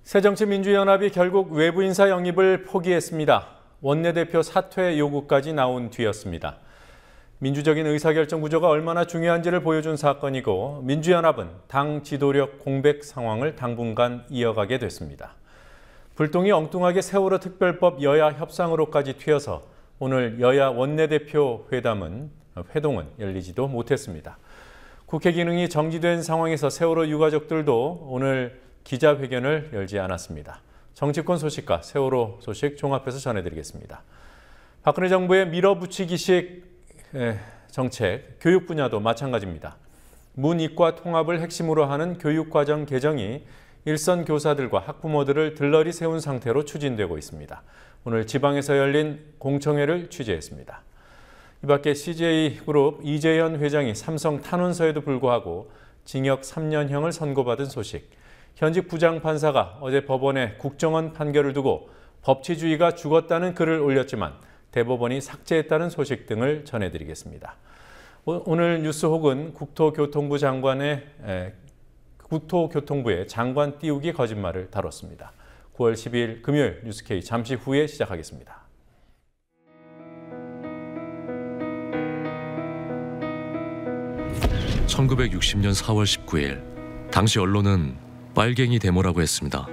새정치민주연합이 결국 외부 인사 영입을 포기했습니다. 원내대표 사퇴 요구까지 나온 뒤였습니다. 민주적인 의사결정 구조가 얼마나 중요한지를 보여준 사건이고 민주연합은 당 지도력 공백 상황을 당분간 이어가게 됐습니다. 불똥이 엉뚱하게 세월호 특별법 여야 협상으로까지 튀어서 오늘 여야 원내대표 회동은 열리지도 못했습니다. 국회 기능이 정지된 상황에서 세월호 유가족들도 오늘 기자회견을 열지 않았습니다. 정치권 소식과 세월호 소식 종합해서 전해드리겠습니다. 박근혜 정부의 밀어붙이기식 정책, 교육 분야도 마찬가지입니다. 문이과 통합을 핵심으로 하는 교육과정 개정이 일선 교사들과 학부모들을 들러리 세운 상태로 추진되고 있습니다. 오늘 지방에서 열린 공청회를 취재했습니다. 이 밖에 CJ그룹 이재현 회장이 삼성 탄원서에도 불구하고 징역 3년형을 선고받은 소식, 현직 부장판사가 어제 법원에 국정원 판결을 두고 법치주의가 죽었다는 글을 올렸지만 대법원이 삭제했다는 소식 등을 전해드리겠습니다. 오늘 뉴스혹은 국토교통부의 장관 띄우기 거짓말을 다뤘습니다. 9월 12일 금요일 뉴스K 잠시 후에 시작하겠습니다. (1960년 4월 19일) 당시 언론은 빨갱이 데모라고 했습니다.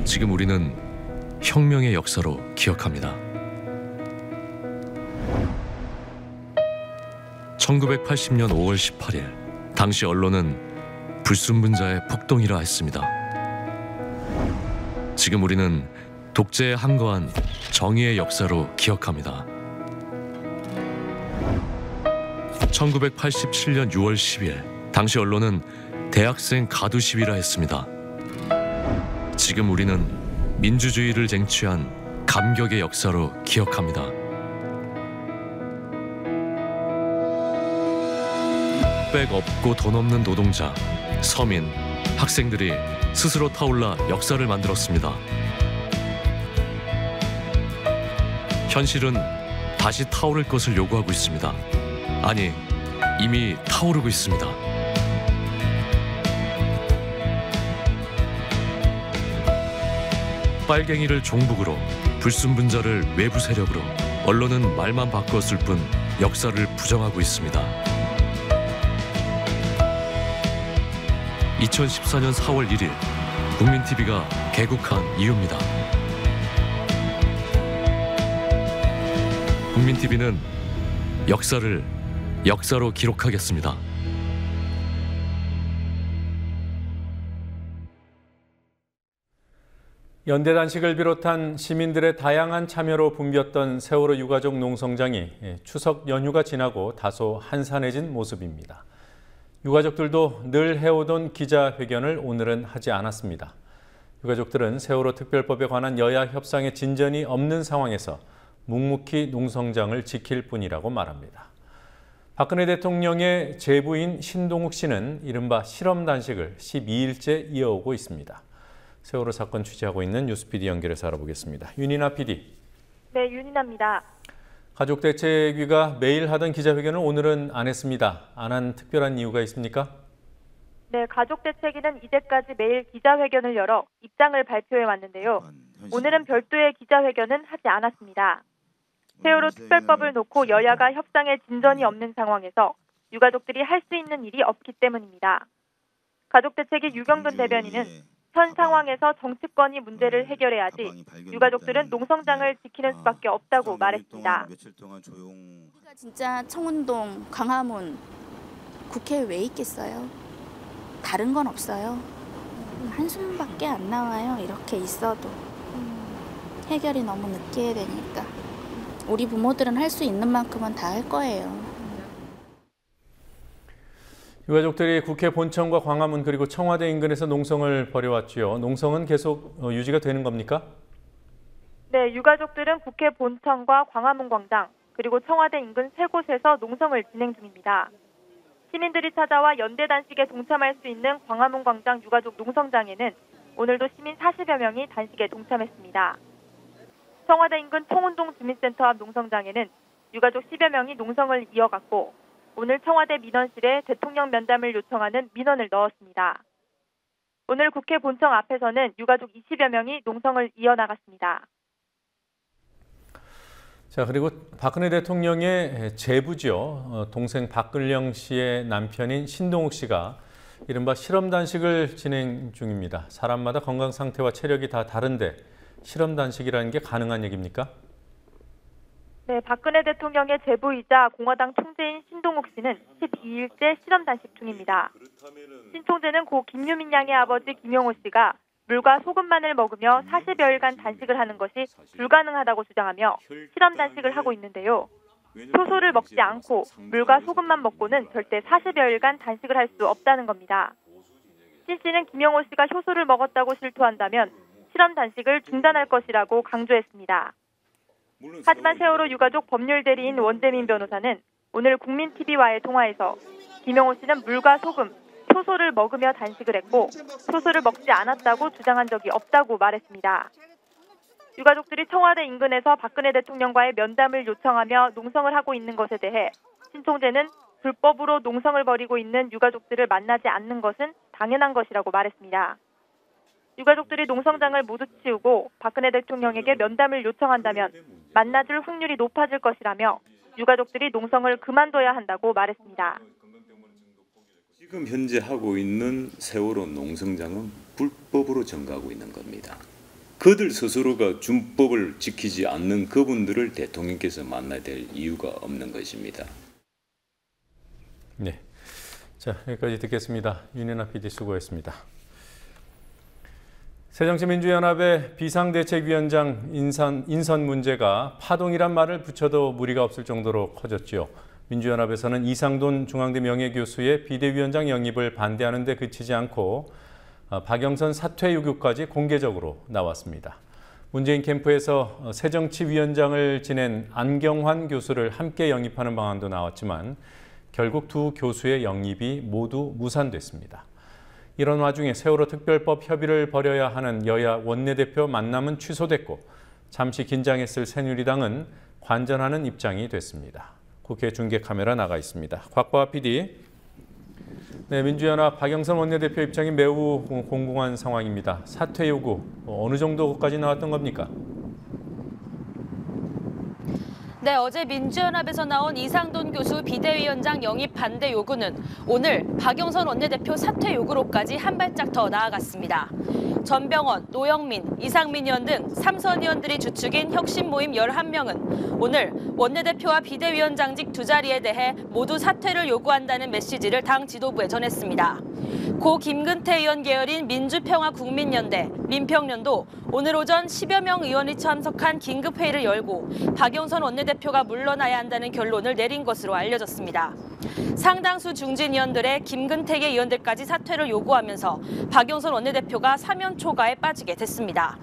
지금 우리는 혁명의 역사로 기억합니다. 1980년 5월 18일 당시 언론은 불순분자의 폭동이라 했습니다. 지금 우리는 독재에 항거한 정의의 역사로 기억합니다. 1987년 6월 10일 당시 언론은 대학생 가두 시위라 했습니다. 지금 우리는 민주주의를 쟁취한 감격의 역사로 기억합니다. 백 없고 돈 없는 노동자, 서민, 학생들이 스스로 타올라 역사를 만들었습니다. 현실은 다시 타오를 것을 요구하고 있습니다. 아니, 이미 타오르고 있습니다. 빨갱이를 종북으로, 불순분자를 외부 세력으로, 언론은 말만 바꾸었을 뿐 역사를 부정하고 있습니다. 2014년 4월 1일 국민TV가 개국한 이유입니다. 국민TV는 역사를 역사로 기록하겠습니다. 연대단식을 비롯한 시민들의 다양한 참여로 붐볐던 세월호 유가족 농성장이 추석 연휴가 지나고 다소 한산해진 모습입니다. 유가족들도 늘 해오던 기자회견을 오늘은 하지 않았습니다. 유가족들은 세월호 특별법에 관한 여야 협상에 진전이 없는 상황에서 묵묵히 농성장을 지킬 뿐이라고 말합니다. 박근혜 대통령의 제부인 신동욱 씨는 이른바 실험단식을 12일째 이어오고 있습니다. 세월호 사건 취재하고 있는 뉴스PD 연결해서 알아보겠습니다. 윤이나 PD. 네, 윤이나입니다. 가족대책위가 매일 하던 기자회견을 오늘은 안 했습니다. 안 한 특별한 이유가 있습니까? 네, 가족대책위는 이제까지 매일 기자회견을 열어 입장을 발표해 왔는데요. 오늘은 별도의 기자회견은 하지 않았습니다. 세월호 특별법을 놓고 여야가 협상에 진전이 없는 상황에서 유가족들이 할 수 있는 일이 없기 때문입니다. 가족대책위 유경돈 대변인은 현 상황에서 정치권이 문제를 해결해야지 유가족들은 농성장을 지키는 수밖에 없다고 말했습니다. 우리가 진짜 청운동, 광화문, 국회에 왜 있겠어요? 다른 건 없어요. 한숨밖에 안 나와요. 이렇게 있어도. 해결이 너무 늦게 되니까. 우리 부모들은 할 수 있는 만큼은 다 할 거예요. 유가족들이 국회 본청과 광화문 그리고 청와대 인근에서 농성을 벌여왔지요. 농성은 계속 유지가 되는 겁니까? 네, 유가족들은 국회 본청과 광화문 광장 그리고 청와대 인근 세 곳에서 농성을 진행 중입니다. 시민들이 찾아와 연대 단식에 동참할 수 있는 광화문 광장 유가족 농성장에는 오늘도 시민 40여 명이 단식에 동참했습니다. 청와대 인근 청운동 주민센터 앞 농성장에는 유가족 10여 명이 농성을 이어갔고 오늘 청와대 민원실에 대통령 면담을 요청하는 민원을 넣었습니다. 오늘 국회 본청 앞에서는 유가족 20여 명이 농성을 이어나갔습니다. 자, 그리고 박근혜 대통령의 제부죠. 동생 박근령 씨의 남편인 신동욱 씨가 이른바 실험 단식을 진행 중입니다. 사람마다 건강 상태와 체력이 다 다른데 실험 단식이라는 게 가능한 얘기입니까? 네, 박근혜 대통령의 제부이자 공화당 총재인 신동욱 씨는 12일째 실험 단식 중입니다. 신 총재는 고 김유민 양의 아버지 김용호 씨가 물과 소금만을 먹으며 40여일간 단식을 하는 것이 불가능하다고 주장하며 실험 단식을 하고 있는데요. 효소를 먹지 않고 물과 소금만 먹고는 절대 40여일간 단식을 할 수 없다는 겁니다. 신 씨는 김용호 씨가 효소를 먹었다고 실토한다면 실험 단식을 중단할 것이라고 강조했습니다. 하지만 세월호 유가족 법률 대리인 원재민 변호사는 오늘 국민TV와의 통화에서 김용호 씨는 물과 소금, 효소를 먹으며 단식을 했고 효소를 먹지 않았다고 주장한 적이 없다고 말했습니다. 유가족들이 청와대 인근에서 박근혜 대통령과의 면담을 요청하며 농성을 하고 있는 것에 대해 신 총재는 불법으로 농성을 벌이고 있는 유가족들을 만나지 않는 것은 당연한 것이라고 말했습니다. 유가족들이 농성장을 모두 치우고 박근혜 대통령에게 면담을 요청한다면 만나줄 확률이 높아질 것이라며 유가족들이 농성을 그만둬야 한다고 말했습니다. 지금 현재 하고 있는 세월호 농성장은 불법으로 증가하고 있는 겁니다. 그들 스스로가 준법을 지키지 않는 그분들을 대통령께서 만나야 될 이유가 없는 것입니다. 네, 자 여기까지 듣겠습니다. 윤현아 PD 수고했습니다. 새정치민주연합의 비상대책위원장 인선 문제가 파동이란 말을 붙여도 무리가 없을 정도로 커졌지요. 민주연합에서는 이상돈 중앙대 명예교수의 비대위원장 영입을 반대하는 데 그치지 않고 박영선 사퇴 요구까지 공개적으로 나왔습니다. 문재인 캠프에서 새정치위원장을 지낸 안경환 교수를 함께 영입하는 방안도 나왔지만 결국 두 교수의 영입이 모두 무산됐습니다. 이런 와중에 세월호 특별법 협의를 벌여야 하는 여야 원내대표 만남은 취소됐고 잠시 긴장했을 새누리당은 관전하는 입장이 됐습니다. 국회 중계 카메라 나가 있습니다. 곽보아 PD. 네, 민주연합 박영선 원내대표 입장이 매우 공공한 상황입니다. 사퇴 요구 어느 정도까지 나왔던 겁니까? 네, 어제 민주연합에서 나온 이상돈 교수 비대위원장 영입 반대 요구는 오늘 박영선 원내대표 사퇴 요구로까지 한 발짝 더 나아갔습니다. 전병헌, 노영민, 이상민 의원 등 3선 의원들이 주축인 혁신 모임 11명은 오늘 원내대표와 비대위원장직 두 자리에 대해 모두 사퇴를 요구한다는 메시지를 당 지도부에 전했습니다. 고 김근태 의원 계열인 민주평화국민연대, 민평련도 오늘 오전 10여 명 의원이 참석한 긴급회의를 열고 박영선 원내대표가 물러나야 한다는 결론을 내린 것으로 알려졌습니다. 상당수 중진 의원들의 김근태계 의원들까지 사퇴를 요구하면서 박영선 원내대표가 사면 초과에 빠지게 됐습니다.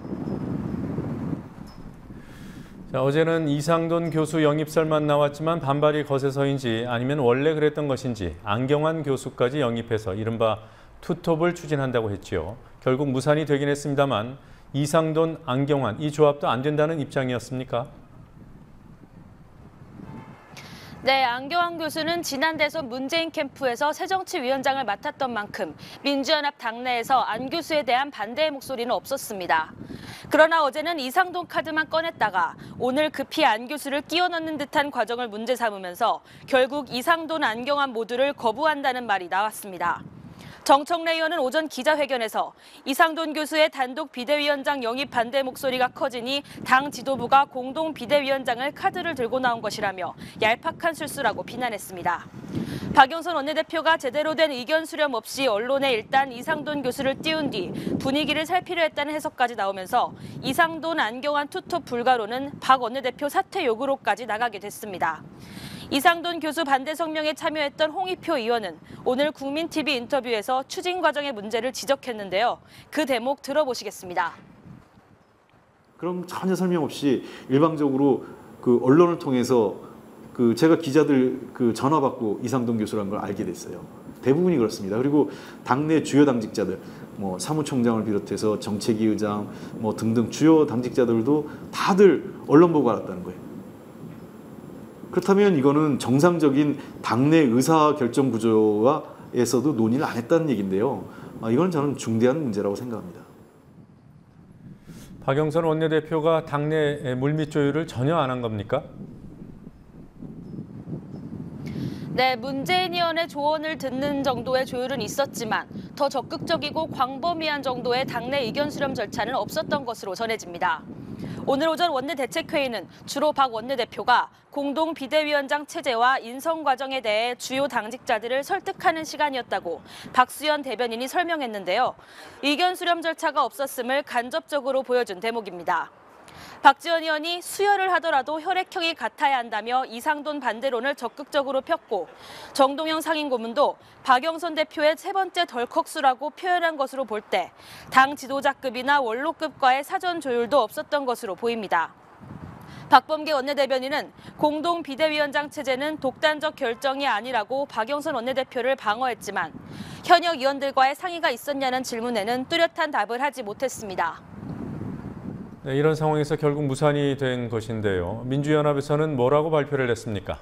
자, 어제는 이상돈 교수 영입설만 나왔지만 반발이 거세서인지 아니면 원래 그랬던 것인지 안경환 교수까지 영입해서 이른바 투톱을 추진한다고 했지요. 결국 무산이 되긴 했습니다만 이상돈, 안경환 이 조합도 안 된다는 입장이었습니까? 네, 안경환 교수는 지난 대선 문재인 캠프에서 새정치위원장을 맡았던 만큼 민주연합 당내에서 안 교수에 대한 반대의 목소리는 없었습니다. 그러나 어제는 이상돈 카드만 꺼냈다가 오늘 급히 안 교수를 끼워 넣는 듯한 과정을 문제 삼으면서 결국 이상돈, 안경환 모두를 거부한다는 말이 나왔습니다. 정청래 의원은 오전 기자회견에서 이상돈 교수의 단독 비대위원장 영입 반대 목소리가 커지니 당 지도부가 공동 비대위원장을 카드를 들고 나온 것이라며 얄팍한 실수라고 비난했습니다. 박영선 원내대표가 제대로 된 의견 수렴 없이 언론에 일단 이상돈 교수를 띄운 뒤 분위기를 살피려 했다는 해석까지 나오면서 이상돈, 안경환 투톱 불가로는 박 원내대표 사퇴 요구로까지 나가게 됐습니다. 이상돈 교수 반대 성명에 참여했던 홍익표 의원은 오늘 국민TV 인터뷰에서 추진 과정의 문제를 지적했는데요. 그 대목 들어보시겠습니다. 그럼 전혀 설명 없이 일방적으로 그 언론을 통해서 제가 기자들 전화 받고 이상돈 교수라는 걸 알게 됐어요. 대부분이 그렇습니다. 그리고 당내 주요 당직자들, 뭐 사무총장을 비롯해서 정책위 의장, 뭐 등등 주요 당직자들도 다들 언론 보고 알았다는 거예요. 그렇다면 이거는 정상적인 당내 의사 결정 구조에서도 논의를 안 했다는 얘기인데요. 이건 저는 중대한 문제라고 생각합니다. 박영선 원내대표가 당내 물밑 조율을 전혀 안 한 겁니까? 네, 문재인 의원의 조언을 듣는 정도의 조율은 있었지만 더 적극적이고 광범위한 정도의 당내 의견 수렴 절차는 없었던 것으로 전해집니다. 오늘 오전 원내대책회의는 주로 박 원내대표가 공동 비대위원장 체제와 인선 과정에 대해 주요 당직자들을 설득하는 시간이었다고 박수현 대변인이 설명했는데요. 의견 수렴 절차가 없었음을 간접적으로 보여준 대목입니다. 박지원 의원이 수혈을 하더라도 혈액형이 같아야 한다며 이상돈 반대론을 적극적으로 폈고 정동영 상임고문도 박영선 대표의 세 번째 덜컥수라고 표현한 것으로 볼 때 당 지도자급이나 원로급과의 사전 조율도 없었던 것으로 보입니다. 박범계 원내대변인은 공동 비대위원장 체제는 독단적 결정이 아니라고 박영선 원내대표를 방어했지만 현역 의원들과의 상의가 있었냐는 질문에는 뚜렷한 답을 하지 못했습니다. 네, 이런 상황에서 결국 무산이 된 것인데요. 민주연합에서는 뭐라고 발표를 했습니까?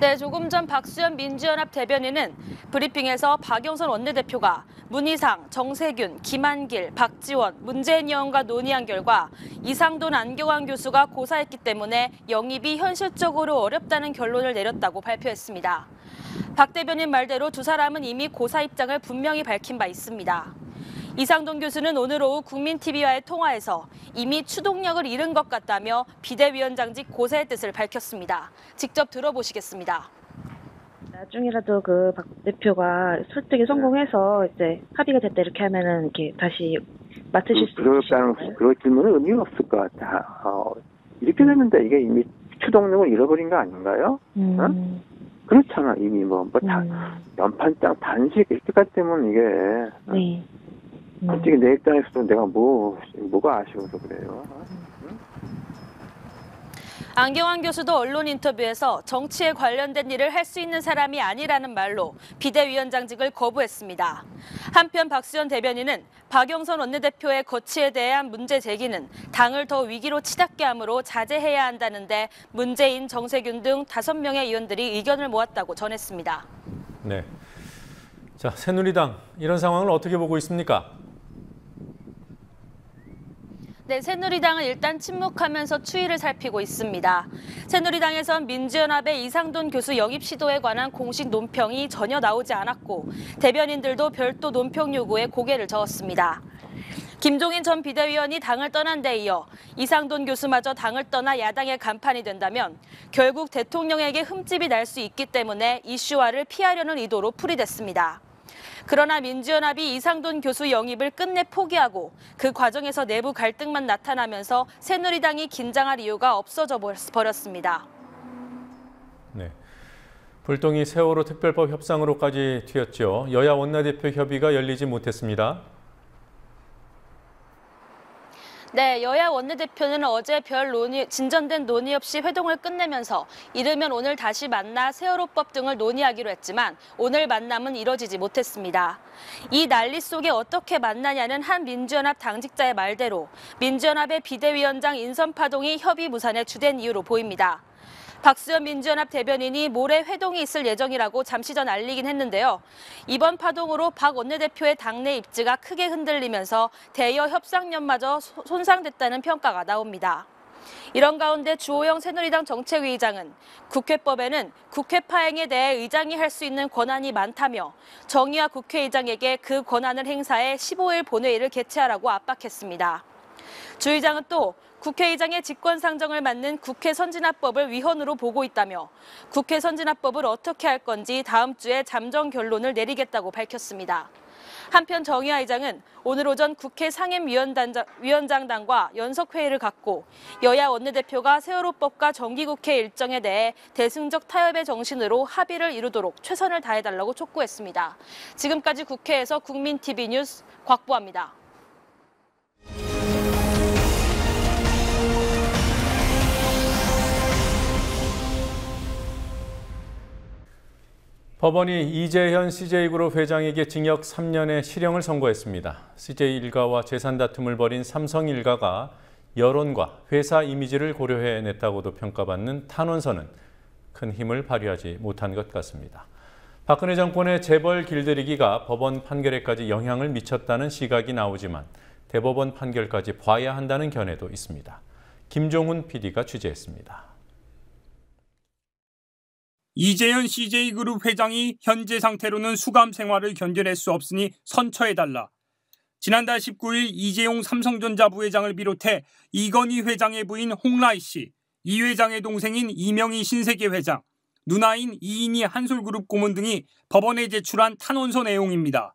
네, 조금 전 박수현 민주연합 대변인은 브리핑에서 박영선 원내대표가 문희상, 정세균, 김한길, 박지원, 문재인 의원과 논의한 결과 이상돈, 안경환 교수가 고사했기 때문에 영입이 현실적으로 어렵다는 결론을 내렸다고 발표했습니다. 박 대변인 말대로 두 사람은 이미 고사 입장을 분명히 밝힌 바 있습니다. 이상돈 교수는 오늘 오후 국민TV와의 통화에서 이미 추동력을 잃은 것 같다며 비대위원장직 고사의 뜻을 밝혔습니다. 직접 들어보시겠습니다. 나중이라도 박 대표가 설득에 성공해서 이제 합의가 됐다 이렇게 하면은 이렇게 다시 맡으실 수 있으신가요? 그럴 질문은 의미가 없을 것 같아. 이렇게 됐는데 이게 이미 추동력을 잃어버린 거 아닌가요? 그렇잖아. 이미 연판장 단식 이렇게까지 되면 이게. 네. 솔직히 내 입장에서도 내가 뭐가 아쉬워서 그래요. 안경환 교수도 언론 인터뷰에서 정치에 관련된 일을 할 수 있는 사람이 아니라는 말로 비대위원장직을 거부했습니다. 한편 박수현 대변인은 박영선 원내대표의 거취에 대한 문제 제기는 당을 더 위기로 치닫게 하므로 자제해야 한다는데 문재인, 정세균 등 5명의 의원들이 의견을 모았다고 전했습니다. 네. 자, 새누리당 이런 상황을 어떻게 보고 있습니까? 네, 새누리당은 일단 침묵하면서 추이를 살피고 있습니다. 새누리당에선 민주연합의 이상돈 교수 영입 시도에 관한 공식 논평이 전혀 나오지 않았고 대변인들도 별도 논평 요구에 고개를 저었습니다. 김종인 전 비대위원이 당을 떠난 데 이어 이상돈 교수마저 당을 떠나 야당의 간판이 된다면 결국 대통령에게 흠집이 날 수 있기 때문에 이슈화를 피하려는 의도로 풀이됐습니다. 그러나 민주연합이 이상돈 교수 영입을 끝내 포기하고 그 과정에서 내부 갈등만 나타나면서 새누리당이 긴장할 이유가 없어져 버렸습니다. 네, 불똥이 세월호 특별법 협상으로까지 튀었죠. 여야 원내대표 협의가 열리지 못했습니다. 네, 여야 원내대표는 어제 진전된 논의 없이 회동을 끝내면서 이르면 오늘 다시 만나 세월호법 등을 논의하기로 했지만 오늘 만남은 이뤄지지 못했습니다. 이 난리 속에 어떻게 만나냐는 한 민주연합 당직자의 말대로 민주연합의 비대위원장 인선 파동이 협의 무산의 주된 이유로 보입니다. 박수현 민주연합 대변인이 모레 회동이 있을 예정이라고 잠시 전 알리긴 했는데요. 이번 파동으로 박 원내대표의 당내 입지가 크게 흔들리면서 대여 협상력마저 손상됐다는 평가가 나옵니다. 이런 가운데 주호영 새누리당 정책위의장은 국회법에는 국회 파행에 대해 의장이 할 수 있는 권한이 많다며 정의화 국회의장에게 그 권한을 행사해 15일 본회의를 개최하라고 압박했습니다. 주 의장은 또 국회의장의 직권상정을 맡는 국회 선진화법을 위헌으로 보고 있다며 국회 선진화법을 어떻게 할 건지 다음 주에 잠정 결론을 내리겠다고 밝혔습니다. 한편 정의화 의장은 오늘 오전 국회 상임위원장단과 연석회의를 갖고 여야 원내대표가 세월호법과 정기국회 일정에 대해 대승적 타협의 정신으로 합의를 이루도록 최선을 다해달라고 촉구했습니다. 지금까지 국회에서 국민TV 뉴스 곽보아입니다. 법원이 이재현 CJ그룹 회장에게 징역 3년의 실형을 선고했습니다. CJ 일가와 재산 다툼을 벌인 삼성 일가가 여론과 회사 이미지를 고려해 냈다고도 평가받는 탄원서는 큰 힘을 발휘하지 못한 것 같습니다. 박근혜 정권의 재벌 길들이기가 법원 판결에까지 영향을 미쳤다는 시각이 나오지만 대법원 판결까지 봐야 한다는 견해도 있습니다. 김종훈 PD가 취재했습니다. 이재현 CJ그룹 회장이 현재 상태로는 수감 생활을 견뎌낼 수 없으니 선처해달라. 지난달 19일 이재용 삼성전자 부회장을 비롯해 이건희 회장의 부인 홍라희 씨, 이 회장의 동생인 이명희 신세계 회장, 누나인 이인희 한솔그룹 고문 등이 법원에 제출한 탄원서 내용입니다.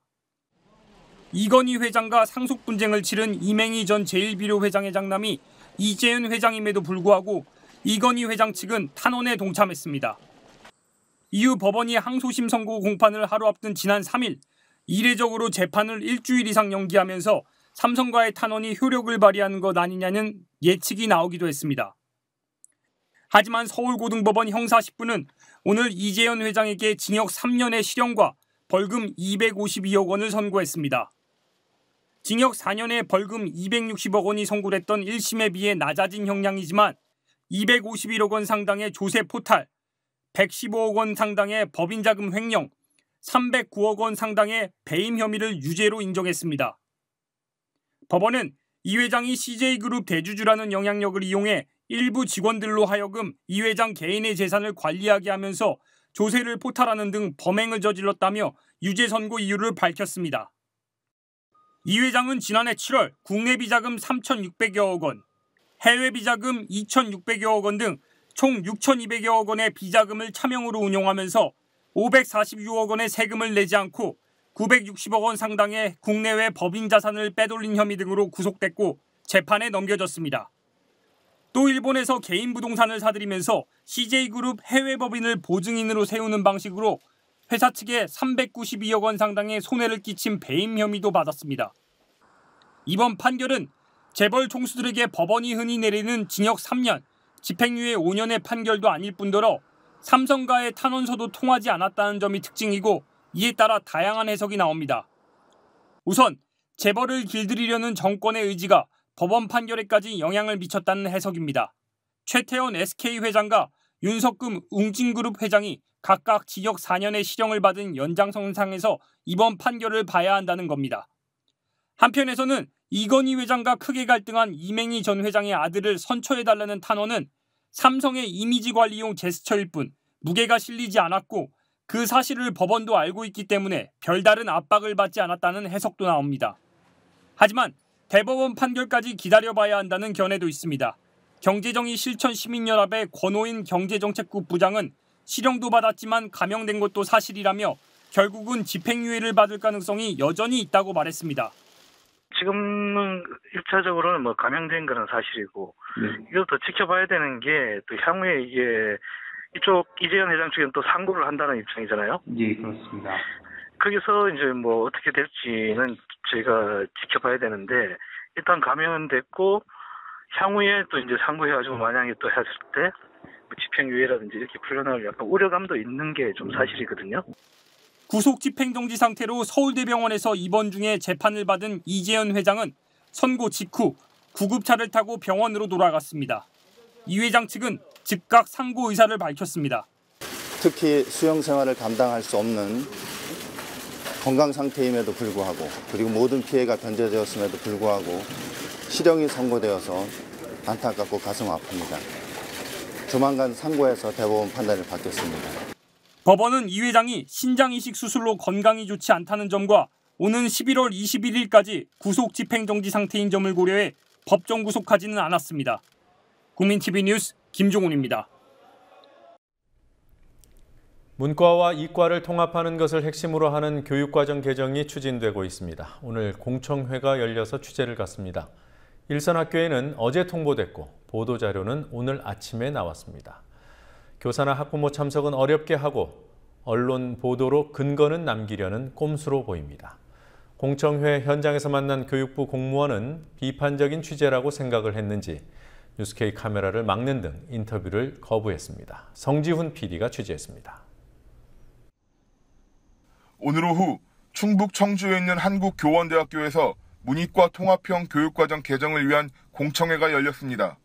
이건희 회장과 상속 분쟁을 치른 이맹희 전 제1비료 회장의 장남이 이재현 회장임에도 불구하고 이건희 회장 측은 탄원에 동참했습니다. 이후 법원이 항소심 선고 공판을 하루 앞둔 지난 3일 이례적으로 재판을 일주일 이상 연기하면서 삼성과의 탄원이 효력을 발휘하는 것 아니냐는 예측이 나오기도 했습니다. 하지만 서울고등법원 형사10부는 오늘 이재현 회장에게 징역 3년의 실형과 벌금 252억 원을 선고했습니다. 징역 4년에 벌금 260억 원이 선고됐던 1심에 비해 낮아진 형량이지만 251억 원 상당의 조세 포탈, 115억 원 상당의 법인자금 횡령, 309억 원 상당의 배임 혐의를 유죄로 인정했습니다. 법원은 이 회장이 CJ그룹 대주주라는 영향력을 이용해 일부 직원들로 하여금 이 회장 개인의 재산을 관리하게 하면서 조세를 포탈하는 등 범행을 저질렀다며 유죄 선고 이유를 밝혔습니다. 이 회장은 지난해 7월 국내 비자금 3,600여억 원, 해외 비자금 2,600여억 원 등 총 6,200여억 원의 비자금을 차명으로 운용하면서 546억 원의 세금을 내지 않고 960억 원 상당의 국내외 법인 자산을 빼돌린 혐의 등으로 구속됐고 재판에 넘겨졌습니다. 또 일본에서 개인 부동산을 사들이면서 CJ그룹 해외 법인을 보증인으로 세우는 방식으로 회사 측에 392억 원 상당의 손해를 끼친 배임 혐의도 받았습니다. 이번 판결은 재벌 총수들에게 법원이 흔히 내리는 징역 3년, 집행유예 5년의 판결도 아닐 뿐더러 삼성과의 탄원서도 통하지 않았다는 점이 특징이고 이에 따라 다양한 해석이 나옵니다. 우선 재벌을 길들이려는 정권의 의지가 법원 판결에까지 영향을 미쳤다는 해석입니다. 최태원 SK 회장과 윤석금 웅진그룹 회장이 각각 징역 4년의 실형을 받은 연장선상에서 이번 판결을 봐야 한다는 겁니다. 한편에서는 이건희 회장과 크게 갈등한 이맹희 전 회장의 아들을 선처해달라는 탄원은 삼성의 이미지 관리용 제스처일 뿐 무게가 실리지 않았고 그 사실을 법원도 알고 있기 때문에 별다른 압박을 받지 않았다는 해석도 나옵니다. 하지만 대법원 판결까지 기다려봐야 한다는 견해도 있습니다. 경제정의실천시민연합의 권오인 경제정책국 부장은 실형도 받았지만 감형된 것도 사실이라며 결국은 집행유예를 받을 가능성이 여전히 있다고 말했습니다. 지금은 1차적으로는 감형된 거는 사실이고 이걸 더 지켜봐야 되는 게 또 향후에 이게 이쪽 이재현 회장 측은 또 상고를 한다는 입장이잖아요. 예, 그렇습니다. 거기서 이제 어떻게 될지는 저희가 지켜봐야 되는데 일단 감형은 됐고 향후에 또 이제 상고해가지고 만약에 또 했을 때 집행유예라든지 이렇게 풀려나올 약간 우려감도 있는 게 좀 사실이거든요. 구속 집행정지 상태로 서울대병원에서 입원 중에 재판을 받은 이재현 회장은 선고 직후 구급차를 타고 병원으로 돌아갔습니다. 이 회장 측은 즉각 상고 의사를 밝혔습니다. 특히 수용 생활을 감당할 수 없는 건강 상태임에도 불구하고 그리고 모든 피해가 변제되었음에도 불구하고 실형이 선고되어서 안타깝고 가슴 아픕니다. 조만간 상고해서 대법원 판단을 받겠습니다. 법원은 이 회장이 신장 이식 수술로 건강이 좋지 않다는 점과 오는 11월 21일까지 구속 집행정지 상태인 점을 고려해 법정 구속하지는 않았습니다. 국민TV 뉴스 김종훈입니다. 문과와 이과를 통합하는 것을 핵심으로 하는 교육과정 개정이 추진되고 있습니다. 오늘 공청회가 열려서 취재를 갔습니다. 일선학교에는 어제 통보됐고 보도자료는 오늘 아침에 나왔습니다. 교사나 학부모 참석은 어렵게 하고 언론 보도로 근거는 남기려는 꼼수로 보입니다. 공청회 현장에서 만난 교육부 공무원은 비판적인 취재라고 생각을 했는지 뉴스K 카메라를 막는 등 인터뷰를 거부했습니다. 성지훈 PD가 취재했습니다. 오늘 오후 충북 청주에 있는 한국교원대학교에서 문이과 통합형 교육과정 개정을 위한 공청회가 열렸습니다.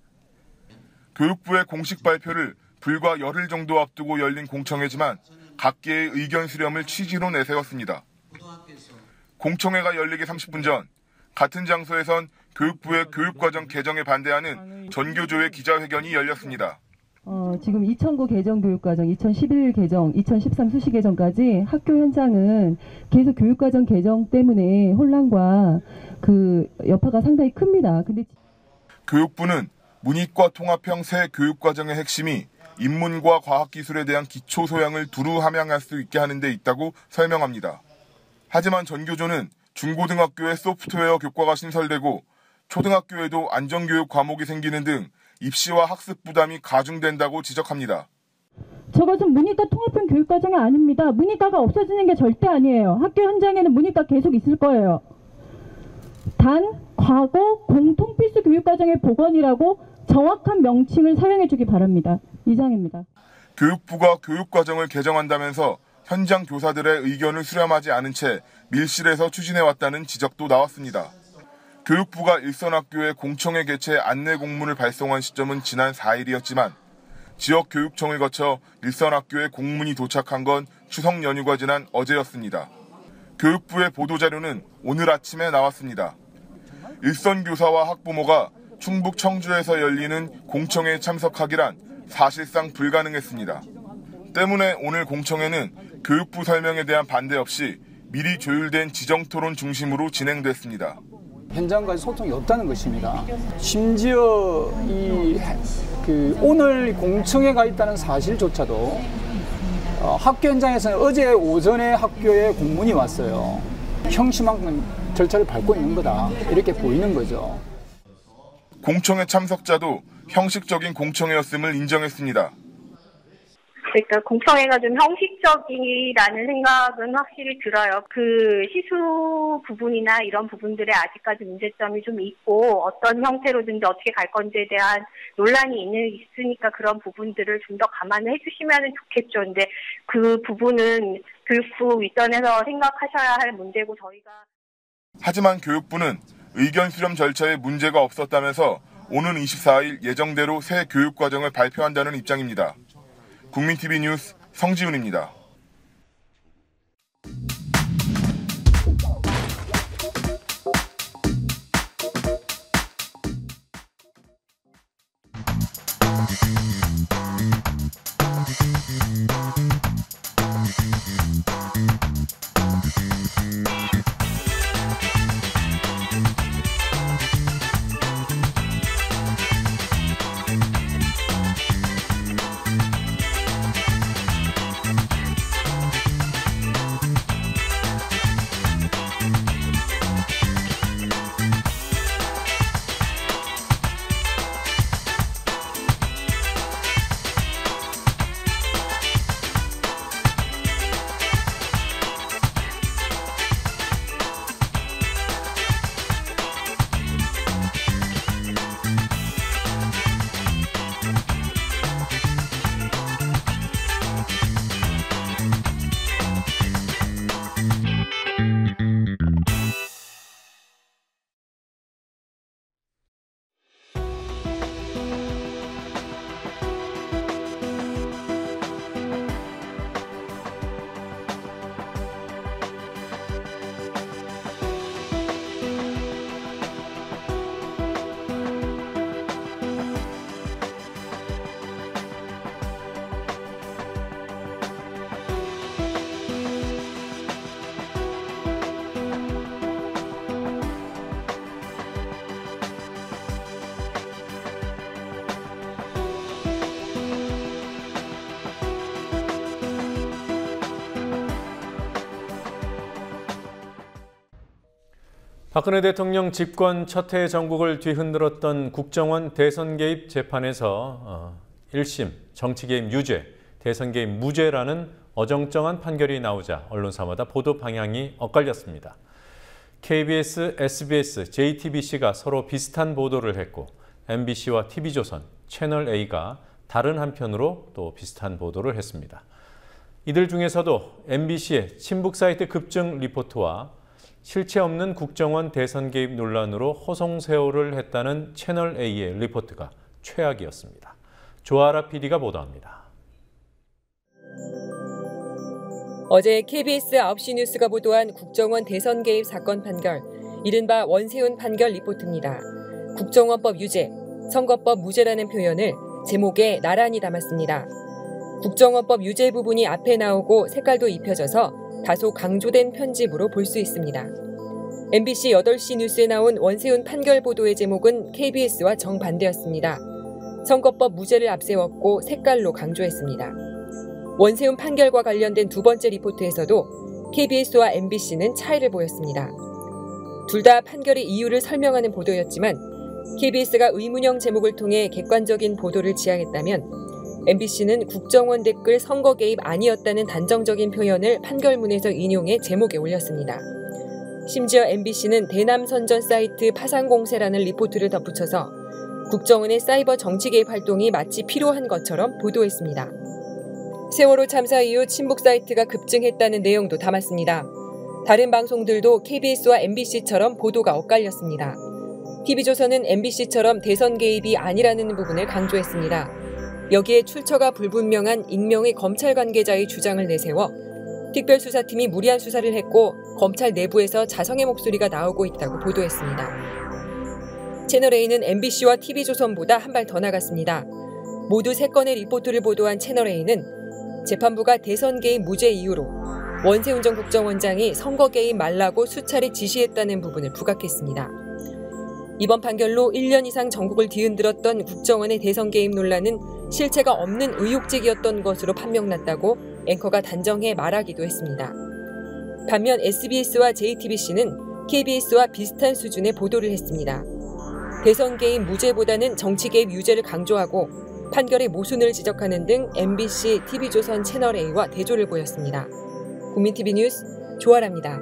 교육부의 공식 발표를 불과 열흘 정도 앞두고 열린 공청회지만 각계의 의견 수렴을 취지로 내세웠습니다. 공청회가 열리기 30분 전 같은 장소에선 교육부의 교육과정 개정에 반대하는 전교조의 기자회견이 열렸습니다. 지금 2009 개정 교육과정, 2011 개정, 2013 수시 개정까지 학교 현장은 계속 교육과정 개정 때문에 혼란과 그 여파가 상당히 큽니다. 근데 교육부는 문이과 통합형 새 교육과정의 핵심이 인문과 과학기술에 대한 기초 소양을 두루 함양할 수 있게 하는 데 있다고 설명합니다. 하지만 전교조는 중고등학교에 소프트웨어 교과가 신설되고 초등학교에도 안전교육 과목이 생기는 등 입시와 학습 부담이 가중된다고 지적합니다. 저것은 문이과 통합형 교육과정이 아닙니다. 문이과가 없어지는 게 절대 아니에요. 학교 현장에는 문이과 계속 있을 거예요. 단 과거 공통 필수 교육과정의 복원이라고 정확한 명칭을 사용해 주기 바랍니다. 이상입니다. 교육부가 교육과정을 개정한다면서 현장 교사들의 의견을 수렴하지 않은 채 밀실에서 추진해왔다는 지적도 나왔습니다. 교육부가 일선학교에 공청회 개최 안내 공문을 발송한 시점은 지난 4일이었지만 지역교육청을 거쳐 일선학교에 공문이 도착한 건 추석 연휴가 지난 어제였습니다. 교육부의 보도자료는 오늘 아침에 나왔습니다. 일선 교사와 학부모가 충북 청주에서 열리는 공청회에 참석하기란 사실상 불가능했습니다. 때문에 오늘 공청회는 교육부 설명에 대한 반대 없이 미리 조율된 지정토론 중심으로 진행됐습니다. 현장과의 소통이 없다는 것입니다. 심지어 오늘 공청회가 있다는 사실조차도 학교 현장에서는 어제 오전에 학교에 공문이 왔어요. 형식만큼 절차를 밟고 있는 거다. 이렇게 보이는 거죠. 공청회 참석자도 형식적인 공청회였음을 인정했습니다. 그러니까 공청회가 좀 형식적이라는 생각은 확실히 들어요. 그 시수 부분이나 이런 부분들에 아직까지 문제점이 좀 있고 어떤 형태로든지 어떻게 갈 건지에 대한 논란이 있으니까 그런 부분들을 좀 더 감안을 해주시면 좋겠죠. 근데 그 부분은 교육부 윗선에서 생각하셔야 할 문제고 저희가. 하지만 교육부는 의견 수렴 절차에 문제가 없었다면서 오는 24일 예정대로 새 교육과정을 발표한다는 입장입니다. 국민TV 뉴스 성지훈입니다. 박근혜 대통령 집권 첫 해 전국을 뒤흔들었던 국정원 대선 개입 재판에서 1심 정치 개입 유죄, 대선 개입 무죄라는 어정쩡한 판결이 나오자 언론사마다 보도 방향이 엇갈렸습니다. KBS, SBS, JTBC가 서로 비슷한 보도를 했고 MBC와 TV조선, 채널A가 다른 한편으로 또 비슷한 보도를 했습니다. 이들 중에서도 MBC의 친북 사이트 급증 리포트와 실체 없는 국정원 대선 개입 논란으로 호송세월을 했다는 채널A의 리포트가 최악이었습니다. 조아라 PD가 보도합니다. 어제 KBS 9시 뉴스가 보도한 국정원 대선 개입 사건 판결, 이른바 원세훈 판결 리포트입니다. 국정원법 유죄, 선거법 무죄라는 표현을 제목에 나란히 담았습니다. 국정원법 유죄 부분이 앞에 나오고 색깔도 입혀져서 다소 강조된 편집으로 볼 수 있습니다. MBC 8시 뉴스에 나온 원세훈 판결 보도의 제목은 KBS와 정반대였습니다. 선거법 무죄를 앞세웠고 색깔로 강조했습니다. 원세훈 판결과 관련된 두 번째 리포트에서도 KBS와 MBC는 차이를 보였습니다. 둘 다 판결의 이유를 설명하는 보도였지만 KBS가 의문형 제목을 통해 객관적인 보도를 지향했다면 MBC는 국정원 댓글 선거 개입 아니었다는 단정적인 표현을 판결문에서 인용해 제목에 올렸습니다. 심지어 MBC는 대남선전 사이트 파상공세라는 리포트를 덧붙여서 국정원의 사이버 정치 개입 활동이 마치 필요한 것처럼 보도했습니다. 세월호 참사 이후 친북 사이트가 급증했다는 내용도 담았습니다. 다른 방송들도 KBS와 MBC처럼 보도가 엇갈렸습니다. TV조선은 MBC처럼 대선 개입이 아니라는 부분을 강조했습니다. 여기에 출처가 불분명한 익명의 검찰 관계자의 주장을 내세워 특별수사팀이 무리한 수사를 했고 검찰 내부에서 자성의 목소리가 나오고 있다고 보도했습니다. 채널A는 MBC와 TV조선보다 한 발 더 나갔습니다. 모두 3건의 리포트를 보도한 채널A는 재판부가 대선 개입 무죄 이유로 원세훈 전 국정원장이 선거 개입 말라고 수차례 지시했다는 부분을 부각했습니다. 이번 판결로 1년 이상 전국을 뒤흔들었던 국정원의 대선 개입 논란은 실체가 없는 의혹제기였던 것으로 판명났다고 앵커가 단정해 말하기도 했습니다. 반면 SBS와 JTBC는 KBS와 비슷한 수준의 보도를 했습니다. 대선 개입 무죄보다는 정치 개입 유죄를 강조하고 판결의 모순을 지적하는 등 MBC, TV조선 채널A와 대조를 보였습니다. 국민TV 뉴스 조아라입니다.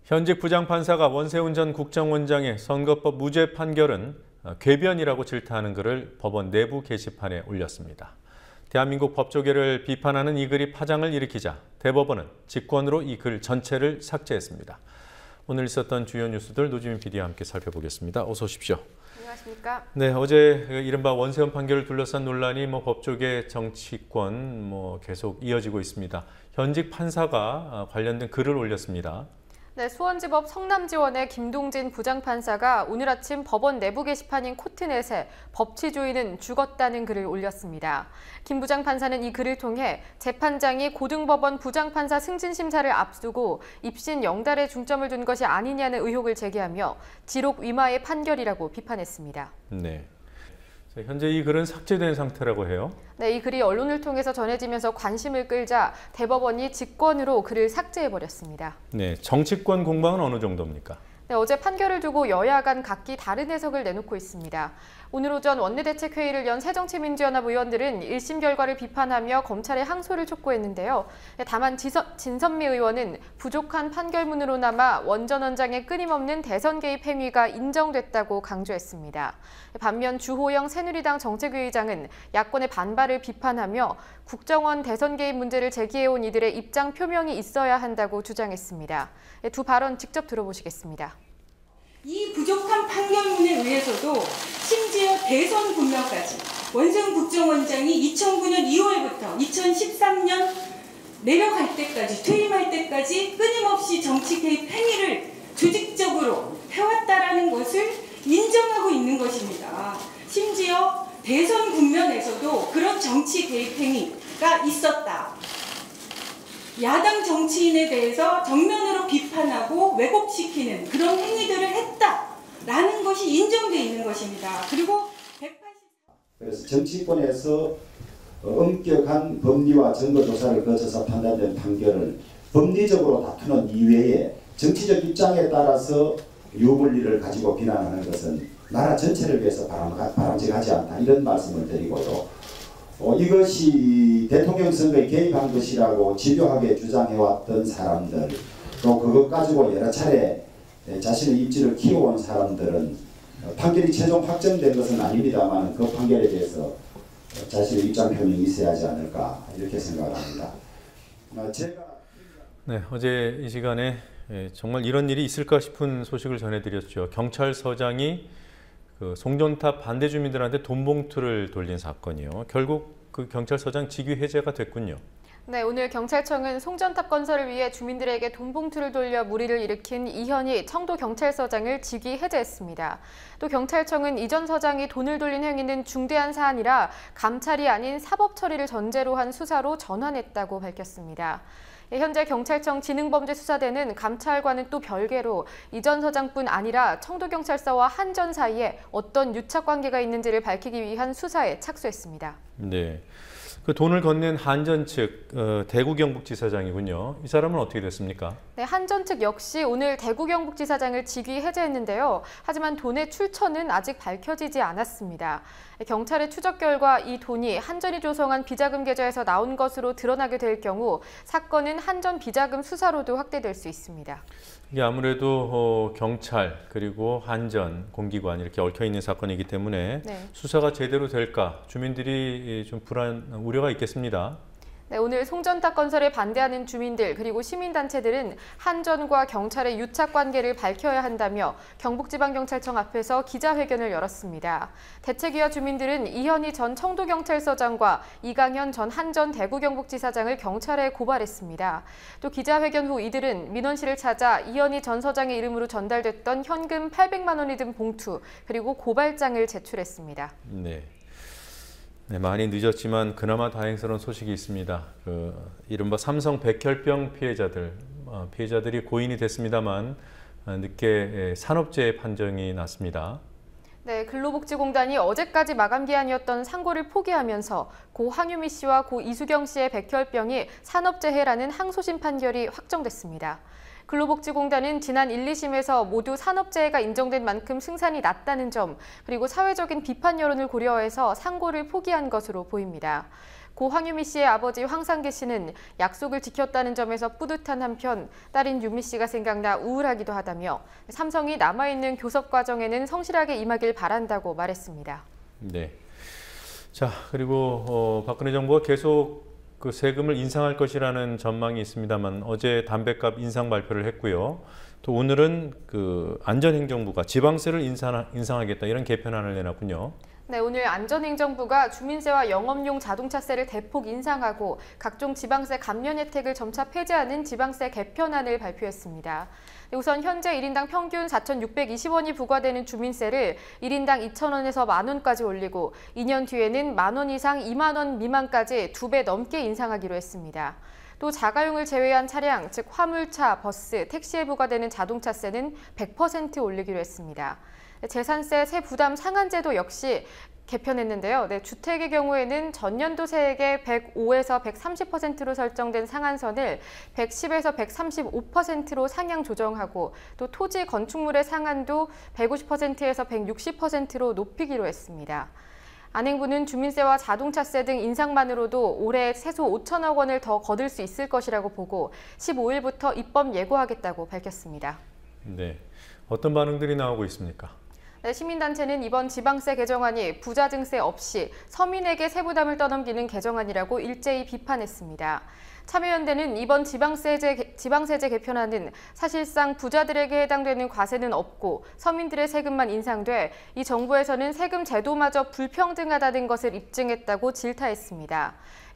현직 부장판사가 원세훈 전 국정원장의 선거법 무죄 판결은 궤변이라고 질타하는 글을 법원 내부 게시판에 올렸습니다. 대한민국 법조계를 비판하는 이 글이 파장을 일으키자 대법원은 직권으로 이 글 전체를 삭제했습니다. 오늘 있었던 주요 뉴스들 노지민 PD와 함께 살펴보겠습니다. 어서 오십시오. 안녕하십니까? 네, 어제 이른바 원세훈 판결을 둘러싼 논란이 법조계 정치권 계속 이어지고 있습니다. 현직 판사가 관련된 글을 올렸습니다. 네, 수원지법 성남지원의 김동진 부장판사가 오늘 아침 법원 내부 게시판인 코트넷에 법치주의는 죽었다는 글을 올렸습니다. 김 부장판사는 이 글을 통해 재판장이 고등법원 부장판사 승진심사를 앞두고 입신 영달에 중점을 둔 것이 아니냐는 의혹을 제기하며 지록 위마의 판결이라고 비판했습니다. 네. 현재 이 글은 삭제된 상태라고 해요. 네, 이 글이 언론을 통해서 전해지면서 관심을 끌자 대법원이 직권으로 글을 삭제해버렸습니다. 네, 정치권 공방은 어느 정도입니까? 네, 어제 판결을 두고 여야 간 각기 다른 해석을 내놓고 있습니다. 오늘 오전 원내대책회의를 연 새정치민주연합 의원들은 1심 결과를 비판하며 검찰에 항소를 촉구했는데요. 다만 진선미 의원은 부족한 판결문으로나마 원 전 원장의 끊임없는 대선 개입 행위가 인정됐다고 강조했습니다. 반면 주호영 새누리당 정책위의장은 야권의 반발을 비판하며 국정원 대선 개입 문제를 제기해온 이들의 입장 표명이 있어야 한다고 주장했습니다. 두 발언 직접 들어보시겠습니다. 이 부족한 판결문에 의해서도 심지어 대선 국면까지 원세훈 국정원장이 2009년 2월부터 2013년 내려갈 때까지 퇴임할 때까지 끊임없이 정치 개입 행위를 조직적으로 해왔다라는 것을 인정하고 있는 것입니다. 심지어 대선 국면에서도 그런 정치 개입 행위가 있었다. 야당 정치인에 대해서 정면으로 비판하고 왜곡시키는 그런 행위들을 했다라는 것이 인정되어 있는 것입니다. 그리고 그래서 정치권에서 엄격한 법리와 증거 조사를 거쳐서 판단된 판결을 법리적으로 다투는 이외에 정치적 입장에 따라서 유불리를 가지고 비난하는 것은 나라 전체를 위해서 바람직하지 않다 이런 말씀을 드리고요. 이것이 대통령 선거에 개입한 것이라고 집요하게 주장해왔던 사람들 또 그것 가지고 여러 차례 자신의 입지를 키워온 사람들은 판결이 최종 확정된 것은 아닙니다만 그 판결에 대해서 자신의 입장 표명이 있어야 하지 않을까 이렇게 생각합니다. 네, 어제 이 시간에 정말 이런 일이 있을까 싶은 소식을 전해드렸죠. 경찰서장이 그 송전탑 반대 주민들한테 돈 봉투를 돌린 사건이요. 결국 그 경찰서장 직위 해제가 됐군요. 네, 오늘 경찰청은 송전탑 건설을 위해 주민들에게 돈 봉투를 돌려 물의를 일으킨 이현희 청도경찰서장을 직위 해제했습니다. 또 경찰청은 이전 서장이 돈을 돌린 행위는 중대한 사안이라 감찰이 아닌 사법 처리를 전제로 한 수사로 전환했다고 밝혔습니다. 현재 경찰청 지능범죄수사대는 감찰과는 또 별개로 이전 서장뿐 아니라 청도경찰서와 한전 사이에 어떤 유착관계가 있는지를 밝히기 위한 수사에 착수했습니다. 네, 그 돈을 건넨 한전 측 대구경북지사장이군요. 이 사람은 어떻게 됐습니까? 네, 한전 측 역시 오늘 대구경북지사장을 직위 해제했는데요. 하지만 돈의 출처는 아직 밝혀지지 않았습니다. 경찰의 추적 결과 이 돈이 한전이 조성한 비자금 계좌에서 나온 것으로 드러나게 될 경우 사건은 한전 비자금 수사로도 확대될 수 있습니다. 이게 아무래도 경찰 그리고 한전 공기관 이렇게 얽혀 있는 사건이기 때문에 수사가 제대로 될까 주민들이 좀 우려가 있겠습니다. 네, 오늘 송전탑 건설에 반대하는 주민들 그리고 시민단체들은 한전과 경찰의 유착관계를 밝혀야 한다며 경북지방경찰청 앞에서 기자회견을 열었습니다. 대책위와 주민들은 이현희 전 청도경찰서장과 이강현 전 한전 대구경북지사장을 경찰에 고발했습니다. 또 기자회견 후 이들은 민원실을 찾아 이현희 전 서장의 이름으로 전달됐던 현금 800만 원이 든 봉투 그리고 고발장을 제출했습니다. 네, 많이 늦었지만 그나마 다행스러운 소식이 있습니다. 이른바 삼성 백혈병 피해자들이 고인이 됐습니다만 늦게 산업재해 판정이 났습니다. 네, 근로복지공단이 어제까지 마감 기한이었던 상고를 포기하면서 고 황유미 씨와 고 이수경 씨의 백혈병이 산업재해라는 항소심 판결이 확정됐습니다. 근로복지공단은 지난 1, 2심에서 모두 산업재해가 인정된 만큼 승산이 낮다는 점, 그리고 사회적인 비판 여론을 고려해서 상고를 포기한 것으로 보입니다. 고 황유미 씨의 아버지 황상계 씨는 약속을 지켰다는 점에서 뿌듯한 한편 딸인 유미 씨가 생각나 우울하기도 하다며 삼성이 남아있는 교섭 과정에는 성실하게 임하길 바란다고 말했습니다. 네. 자, 그리고 박근혜 정부가 계속 그 세금을 인상할 것이라는 전망이 있습니다만 어제 담배값 인상 발표를 했고요. 또 오늘은 그 안전행정부가 지방세를 인상하겠다 이런 개편안을 내놨군요. 네, 오늘 안전행정부가 주민세와 영업용 자동차세를 대폭 인상하고 각종 지방세 감면 혜택을 점차 폐지하는 지방세 개편안을 발표했습니다. 우선 현재 1인당 평균 4,620원이 부과되는 주민세를 1인당 2,000원에서 만원까지 올리고 2년 뒤에는 만원 이상 2만 원 미만까지 2배 넘게 인상하기로 했습니다. 또 자가용을 제외한 차량, 즉 화물차, 버스, 택시에 부과되는 자동차세는 100% 올리기로 했습니다. 재산세 세 부담 상한제도 역시 개편했는데요. 주택의 경우에는 전년도 세액의 105에서 130%로 설정된 상한선을 110에서 135%로 상향 조정하고 또 토지 건축물의 상한도 150%에서 160%로 높이기로 했습니다. 안행부는 주민세와 자동차세 등 인상만으로도 올해 최소 5천억 원을 더 거둘 수 있을 것이라고 보고 15일부터 입법 예고하겠다고 밝혔습니다. 네, 어떤 반응들이 나오고 있습니까? 네, 시민단체는 이번 지방세 개정안이 부자 증세 없이 서민에게 세부담을 떠넘기는 개정안이라고 일제히 비판했습니다. 참여연대는 이번 지방세제 개편안은 사실상 부자들에게 해당되는 과세는 없고 서민들의 세금만 인상돼 이 정부에서는 세금 제도마저 불평등하다는 것을 입증했다고 질타했습니다.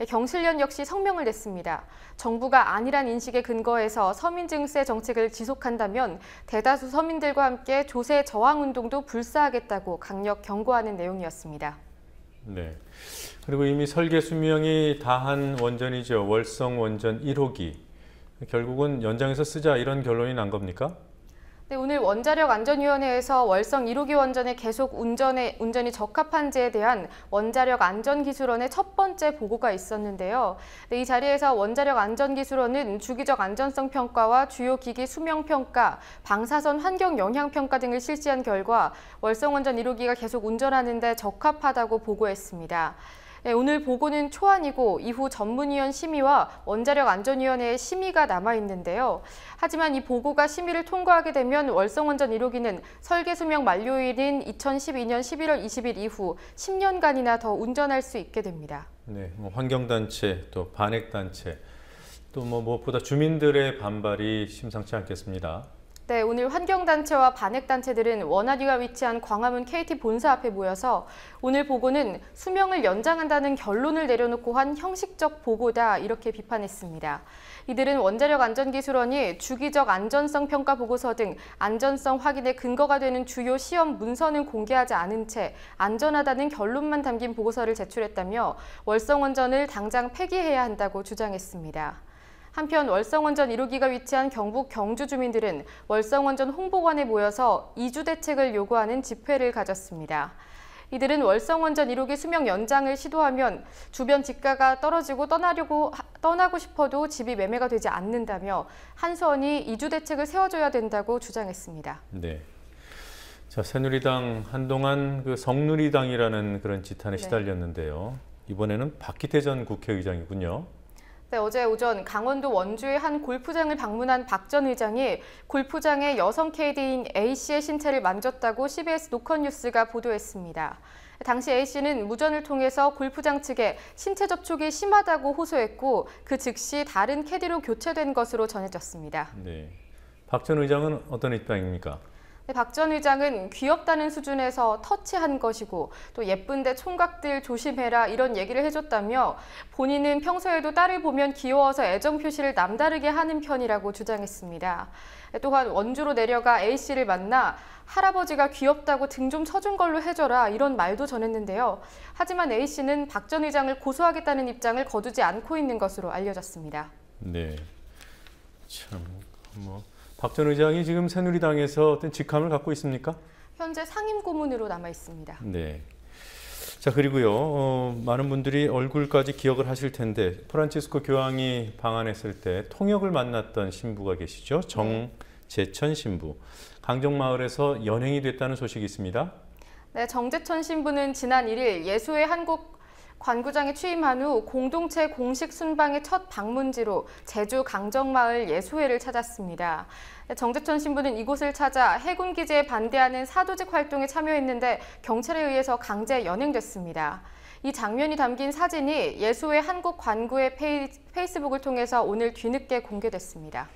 경실련 역시 성명을 냈습니다. 정부가 아니란 인식에 근거해서 서민 증세 정책을 지속한다면 대다수 서민들과 함께 조세 저항 운동도 불사하겠다고 강력 경고하는 내용이었습니다. 네. 그리고 이미 설계 수명이 다한 원전이죠. 월성 원전 1호기. 결국은 연장해서 쓰자 이런 결론이 난 겁니까? 네, 오늘 원자력안전위원회에서 월성 1호기 원전의 계속 운전이 적합한지에 대한 원자력안전기술원의 첫 번째 보고가 있었는데요. 네, 이 자리에서 원자력안전기술원은 주기적 안전성 평가와 주요 기기 수명 평가, 방사선 환경 영향 평가 등을 실시한 결과 월성 원전 1호기가 계속 운전하는 데 적합하다고 보고했습니다. 네, 오늘 보고는 초안이고 이후 전문위원 심의와 원자력안전위원회의 심의가 남아있는데요. 하지만 이 보고가 심의를 통과하게 되면 월성원전 1호기는 설계 수명 만료일인 2012년 11월 20일 이후 10년간이나 더 운전할 수 있게 됩니다. 네, 환경단체, 또 반핵단체, 또 무엇보다 주민들의 반발이 심상치 않겠습니다. 네, 오늘 환경단체와 반핵단체들은 원안위가 위치한 광화문 KT 본사 앞에 모여서 오늘 보고는 수명을 연장한다는 결론을 내려놓고 한 형식적 보고다 이렇게 비판했습니다. 이들은 원자력안전기술원이 주기적 안전성 평가 보고서 등 안전성 확인의 근거가 되는 주요 시험 문서는 공개하지 않은 채 안전하다는 결론만 담긴 보고서를 제출했다며 월성원전을 당장 폐기해야 한다고 주장했습니다. 한편 월성원전 1호기가 위치한 경북 경주 주민들은 월성원전 홍보관에 모여서 이주 대책을 요구하는 집회를 가졌습니다. 이들은 월성원전 1호기 수명 연장을 시도하면 주변 집가가 떨어지고 떠나고 싶어도 집이 매매가 되지 않는다며 한수원이 이주 대책을 세워줘야 된다고 주장했습니다. 네. 자, 새누리당 한동안 그 성누리당이라는 그런 지탄에 시달렸는데요. 이번에는 박기태 전 국회의장이군요. 네, 어제 오전 강원도 원주의 한 골프장을 방문한 박 전 의장이 골프장의 여성 KD인 A씨의 신체를 만졌다고 CBS 노컷뉴스가 보도했습니다. 당시 A씨는 무전을 통해서 골프장 측에 신체 접촉이 심하다고 호소했고 그 즉시 다른 캐디로 교체된 것으로 전해졌습니다. 네, 박 전 의장은 어떤 입장입니까? 네, 박 전 의장은 귀엽다는 수준에서 터치한 것이고 또 예쁜데 총각들 조심해라 이런 얘기를 해줬다며 본인은 평소에도 딸을 보면 귀여워서 애정 표시를 남다르게 하는 편이라고 주장했습니다. 또한 원주로 내려가 A씨를 만나 할아버지가 귀엽다고 등 좀 쳐준 걸로 해줘라 이런 말도 전했는데요. 하지만 A씨는 박 전 의장을 고소하겠다는 입장을 거두지 않고 있는 것으로 알려졌습니다. 네, 참 박 전 의장이 지금 새누리당에서 어떤 직함을 갖고 있습니까? 현재 상임 고문으로 남아 있습니다. 네. 자, 그리고요. 많은 분들이 얼굴까지 기억을 하실 텐데 프란치스코 교황이 방한했을 때 통역을 만났던 신부가 계시죠. 정재천 신부. 강정마을에서 연행이 됐다는 소식이 있습니다. 네, 정재천 신부는 지난 1일 예수의 한국 관구장에 취임한 후 공동체 공식 순방의 첫 방문지로 제주 강정마을 예수회를 찾았습니다. 정재천 신부는 이곳을 찾아 해군 기지에 반대하는 사도직 활동에 참여했는데 경찰에 의해서 강제 연행됐습니다. 이 장면이 담긴 사진이 예수회 한국 관구의 페이스북을 통해서 오늘 뒤늦게 공개됐습니다.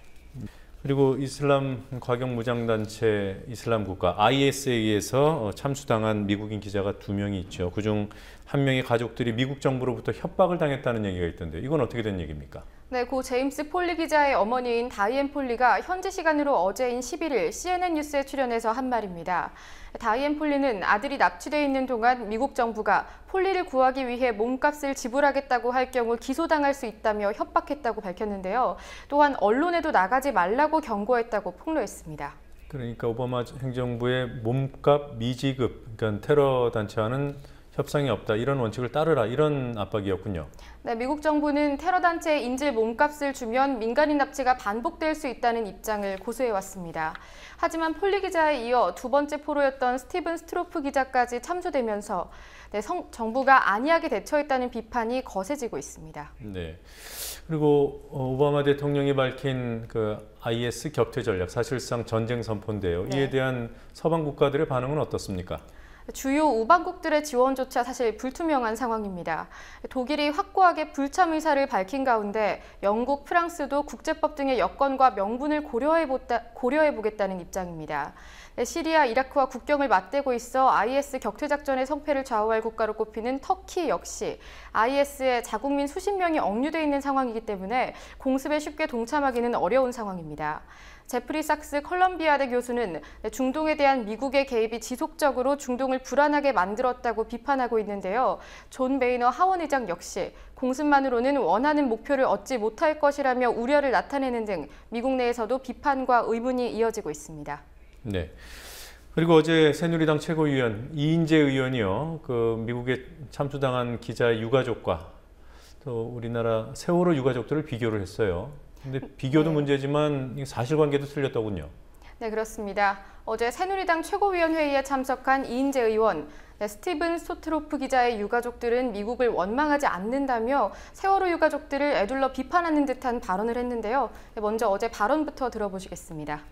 그리고 이슬람 과격무장단체 이슬람국가 IS에 의해서 참수당한 미국인 기자가 2명이 있죠. 그중 1명의 가족들이 미국 정부로부터 협박을 당했다는 얘기가 있던데 이건 어떻게 된 얘기입니까? 네, 고 제임스 폴리 기자의 어머니인 다이앤 폴리가 현지 시간으로 어제인 11일 CNN 뉴스에 출연해서 한 말입니다. 다이앤 폴리는 아들이 납치돼 있는 동안 미국 정부가 폴리를 구하기 위해 몸값을 지불하겠다고 할 경우 기소당할 수 있다며 협박했다고 밝혔는데요. 또한 언론에도 나가지 말라고 경고했다고 폭로했습니다. 그러니까 오바마 행정부의 몸값 미지급, 그러니까 테러 단체와는 협상이 없다, 이런 원칙을 따르라, 이런 압박이었군요. 네, 미국 정부는 테러 단체에 인질 몸값을 주면 민간인 납치가 반복될 수 있다는 입장을 고수해왔습니다. 하지만 폴리 기자에 이어 두 번째 포로였던 스티븐 스트로프 기자까지 참수되면서 정부가 안이하게 대처했다는 비판이 거세지고 있습니다. 네. 그리고 오바마 대통령이 밝힌 그 IS 격퇴 전략, 사실상 전쟁 선포인데요. 네. 이에 대한 서방 국가들의 반응은 어떻습니까? 주요 우방국들의 지원조차 사실 불투명한 상황입니다. 독일이 확고하게 불참 의사를 밝힌 가운데 영국, 프랑스도 국제법 등의 여건과 명분을 고려해보겠다는 입장입니다. 시리아, 이라크와 국경을 맞대고 있어 IS 격퇴 작전의 성패를 좌우할 국가로 꼽히는 터키 역시 IS에 자국민 수십 명이 억류돼 있는 상황이기 때문에 공습에 쉽게 동참하기는 어려운 상황입니다. 제프리 삭스 컬럼비아대 교수는 중동에 대한 미국의 개입이 지속적으로 중동을 불안하게 만들었다고 비판하고 있는데요. 존 베이너 하원 의장 역시 공습만으로는 원하는 목표를 얻지 못할 것이라며 우려를 나타내는 등 미국 내에서도 비판과 의문이 이어지고 있습니다. 네. 그리고 어제 새누리당 최고위원 이인재 의원이요, 그 미국에 참수당한 기자의 유가족과 또 우리나라 세월호 유가족들을 비교를 했어요. 근데 비교도 문제지만 사실관계도 틀렸더군요. 네, 그렇습니다. 어제 새누리당 최고위원 회의에 참석한 이인재 의원, 스티븐 소트로프 기자의 유가족들은 미국을 원망하지 않는다며 세월호 유가족들을 애둘러 비판하는 듯한 발언을 했는데요. 먼저 어제 발언부터 들어보시겠습니다.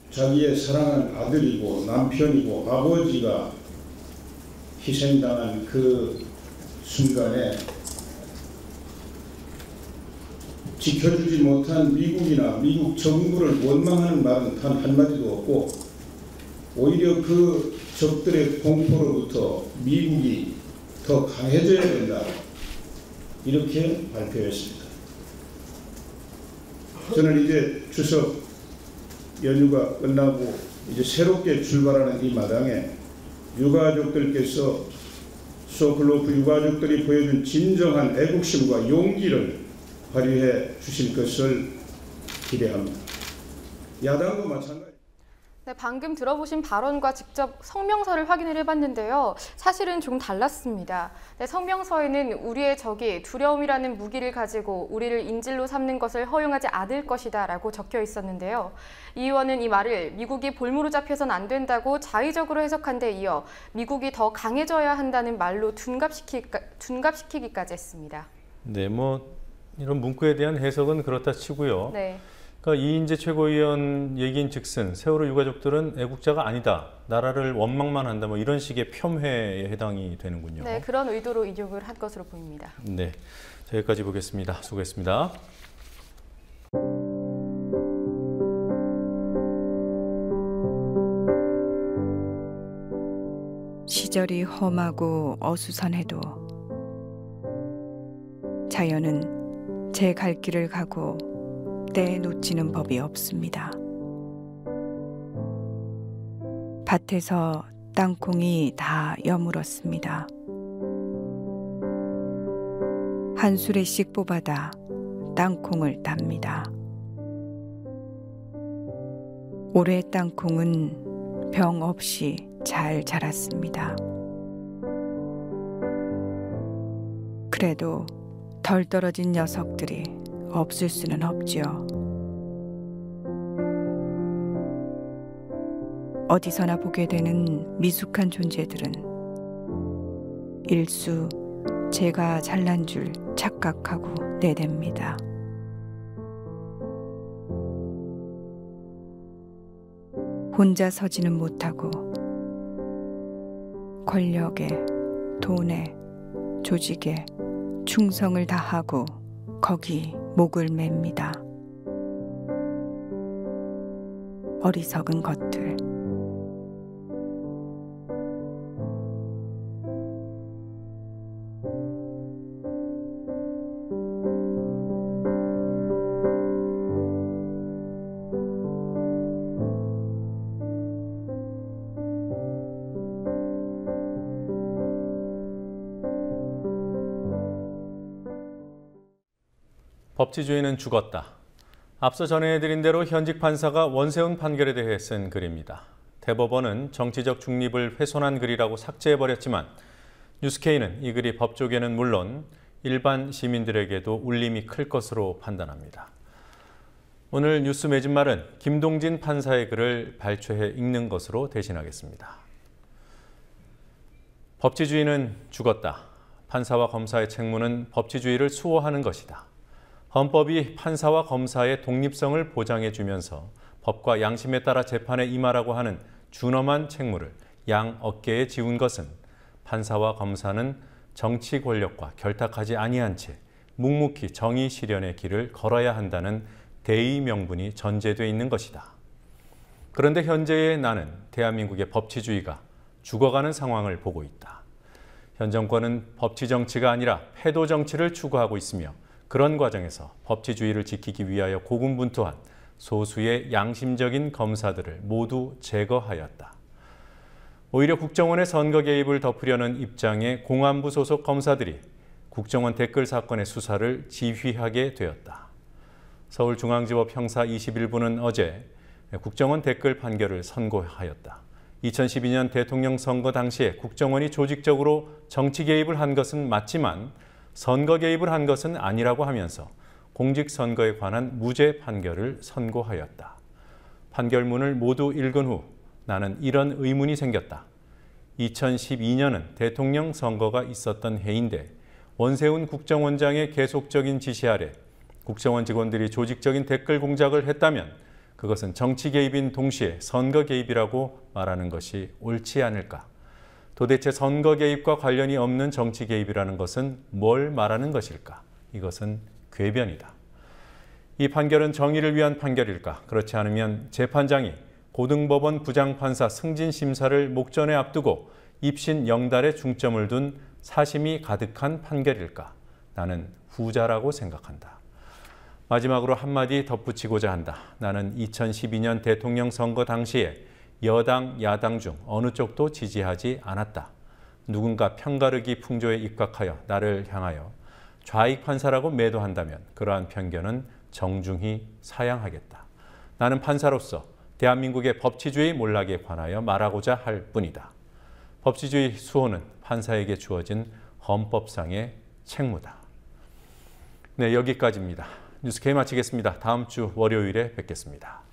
자기의 사랑하는 아들이고 남편이고 아버지가 희생당한 그 순간에 지켜주지 못한 미국이나 미국 정부를 원망하는 말은 단 한마디도 없고 오히려 그 적들의 공포로부터 미국이 더 강해져야 된다, 이렇게 발표했습니다. 저는 이제 추석 연휴가 끝나고 이제 새롭게 출발하는 이 마당에 유가족들께서 소클로프 유가족들이 보여준 진정한 애국심과 용기를 발휘해 주실 것을 기대합니다. 야당도 마찬가지. 네, 방금 들어보신 발언과 직접 성명서를 확인을 해봤는데요. 사실은 좀 달랐습니다. 네, 성명서에는 우리의 적이 두려움이라는 무기를 가지고 우리를 인질로 삼는 것을 허용하지 않을 것이다 라고 적혀 있었는데요. 이 의원은 이 말을 미국이 볼모로 잡혀선 안 된다고 자의적으로 해석한 데 이어 미국이 더 강해져야 한다는 말로 둔갑시키기까지 했습니다. 네, 뭐 이런 문구에 대한 해석은 그렇다 치고요. 네. 그러니까 이인재 최고위원 얘기인 즉슨 세월호 유가족들은 애국자가 아니다, 나라를 원망만 한다, 뭐 이런 식의 폄훼에 해당이 되는군요. 네, 그런 의도로 이용을 한 것으로 보입니다. 네, 자, 여기까지 보겠습니다. 수고했습니다. 시절이 험하고 어수선해도 자연은 제 갈 길을 가고 때 놓치는 법이 없습니다. 밭에서 땅콩이 다 여물었습니다. 한 수레씩 뽑아다 땅콩을 땁니다. 올해 땅콩은 병 없이 잘 자랐습니다. 그래도 덜 떨어진 녀석들이 없을 수는 없죠. 어디서나 보게 되는 미숙한 존재들은 일수 제가 잘난 줄 착각하고 내댑니다. 혼자 서지는 못하고 권력에, 돈에, 조직에 충성을 다하고 거기 목을 맵니다. 어리석은 것들. 법치주의는 죽었다. 앞서 전해드린 대로 현직 판사가 원세훈 판결에 대해 쓴 글입니다. 대법원은 정치적 중립을 훼손한 글이라고 삭제해버렸지만 뉴스K는 이 글이 법조계는 물론 일반 시민들에게도 울림이 클 것으로 판단합니다. 오늘 뉴스 매진말은 김동진 판사의 글을 발췌해 읽는 것으로 대신하겠습니다. 법치주의는 죽었다. 판사와 검사의 책무는 법치주의를 수호하는 것이다. 헌법이 판사와 검사의 독립성을 보장해주면서 법과 양심에 따라 재판에 임하라고 하는 준엄한 책무를 양 어깨에 지운 것은 판사와 검사는 정치 권력과 결탁하지 아니한 채 묵묵히 정의 실현의 길을 걸어야 한다는 대의 명분이 전제되어 있는 것이다. 그런데 현재의 나는 대한민국의 법치주의가 죽어가는 상황을 보고 있다. 현 정권은 법치 정치가 아니라 패도 정치를 추구하고 있으며 그런 과정에서 법치주의를 지키기 위하여 고군분투한 소수의 양심적인 검사들을 모두 제거하였다. 오히려 국정원의 선거 개입을 덮으려는 입장의 공안부 소속 검사들이 국정원 댓글 사건의 수사를 지휘하게 되었다. 서울중앙지법 형사 21부는 어제 국정원 댓글 판결을 선고하였다. 2012년 대통령 선거 당시에 국정원이 조직적으로 정치 개입을 한 것은 맞지만 선거 개입을 한 것은 아니라고 하면서 공직선거에 관한 무죄 판결을 선고하였다. 판결문을 모두 읽은 후 나는 이런 의문이 생겼다. 2012년은 대통령 선거가 있었던 해인데 원세훈 국정원장의 계속적인 지시 아래 국정원 직원들이 조직적인 댓글 공작을 했다면 그것은 정치 개입인 동시에 선거 개입이라고 말하는 것이 옳지 않을까? 도대체 선거 개입과 관련이 없는 정치 개입이라는 것은 뭘 말하는 것일까? 이것은 궤변이다. 이 판결은 정의를 위한 판결일까? 그렇지 않으면 재판장이 고등법원 부장판사 승진 심사를 목전에 앞두고 입신 영달에 중점을 둔 사심이 가득한 판결일까? 나는 후자라고 생각한다. 마지막으로 한마디 덧붙이고자 한다. 나는 2012년 대통령 선거 당시에 여당, 야당 중 어느 쪽도 지지하지 않았다. 누군가 편가르기 풍조에 입각하여 나를 향하여 좌익 판사라고 매도한다면 그러한 편견은 정중히 사양하겠다. 나는 판사로서 대한민국의 법치주의 몰락에 관하여 말하고자 할 뿐이다. 법치주의 수호는 판사에게 주어진 헌법상의 책무다. 네, 여기까지입니다. 뉴스K 마치겠습니다. 다음 주 월요일에 뵙겠습니다.